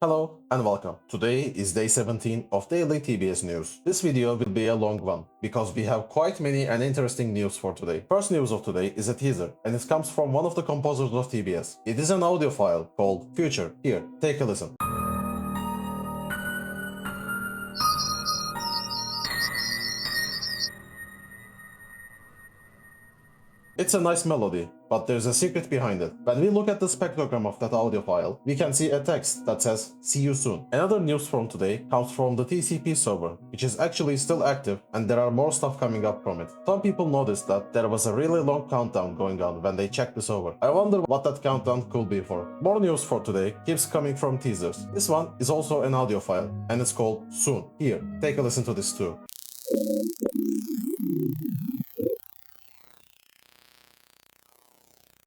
Hello and welcome. Today is day 17 of daily TBS news. This video will be a long one because we have quite many and interesting news for today. First news of today is a teaser and it comes from one of the composers of TBS. It is an audio file called Future. Here, take a listen. It's a nice melody, but there's a secret behind it. When we look at the spectrogram of that audio file, we can see a text that says, "See you soon." Another news from today comes from the TCP server, which is actually still active and there are more stuff coming up from it. Some people noticed that there was a really long countdown going on when they checked the server. I wonder what that countdown could be for. More news for today keeps coming from teasers. This one is also an audio file, and it's called Soon. Here, take a listen to this too.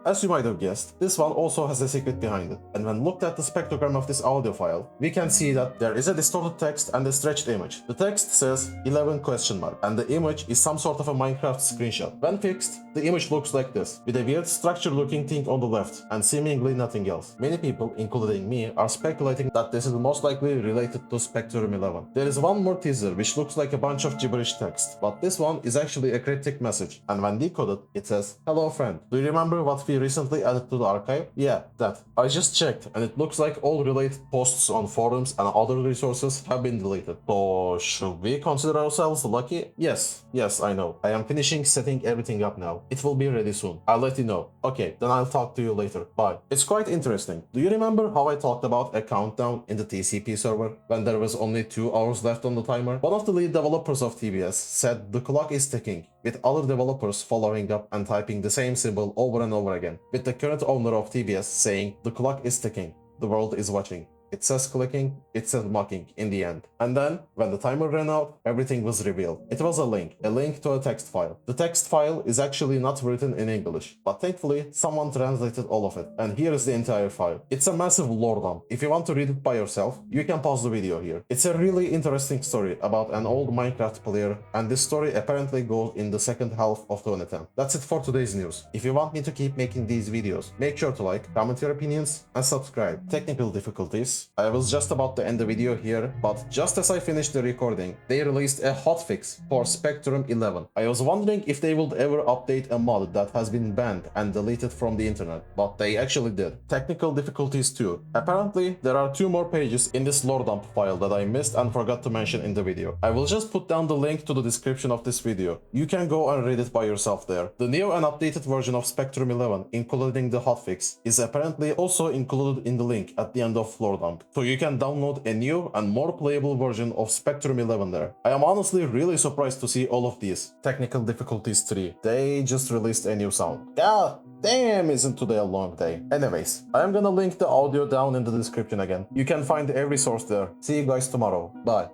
As you might have guessed, this one also has a secret behind it, and when looked at the spectrogram of this audio file, we can see that there is a distorted text and a stretched image. The text says 11 question mark, and the image is some sort of a Minecraft screenshot. When fixed, the image looks like this, with a weird structure looking thing on the left, and seemingly nothing else. Many people, including me, are speculating that this is most likely related to Spectrum 11. There is one more teaser which looks like a bunch of gibberish text, but this one is actually a cryptic message, and when decoded, it says, "Hello friend, do you remember what we recently added to the archive?" Yeah, that. I just checked and it looks like all related posts on forums and other resources have been deleted. So should we consider ourselves lucky? Yes, I know. I am finishing setting everything up now. It will be ready soon. I'll let you know. Okay, then I'll talk to you later. Bye. It's quite interesting. Do you remember how I talked about a countdown in the TCP server when there was only 2 hours left on the timer? One of the lead developers of TBS said the clock is ticking, with other developers following up and typing the same symbol over and over again, with the current owner of TBS saying, "The clock is ticking, the world is watching." It says clicking, it says mocking in the end. And then, when the timer ran out, everything was revealed. It was a link to a text file. The text file is actually not written in English, but thankfully, someone translated all of it. And here is the entire file. It's a massive lore dump. If you want to read it by yourself, you can pause the video here. It's a really interesting story about an old Minecraft player, and this story apparently goes in the second half of 2010. That's it for today's news. If you want me to keep making these videos, make sure to like, comment your opinions, and subscribe. Technical difficulties. I was just about to end the video here, but just as I finished the recording, they released a hotfix for Spectrum 11. I was wondering if they would ever update a mod that has been banned and deleted from the internet, but they actually did. Technical difficulties too. Apparently, there are 2 more pages in this lore dump file that I missed and forgot to mention in the video. I will just put down the link to the description of this video. You can go and read it by yourself there. The new and updated version of Spectrum 11, including the hotfix, is apparently also included in the link at the end of lore dump. So you can download a new and more playable version of Spectrum 11 there. I am honestly really surprised to see all of these. Technical difficulties 3. They just released a new sound. God damn, isn't today a long day. Anyways, I am gonna link the audio down in the description again. You can find every source there. See you guys tomorrow. Bye.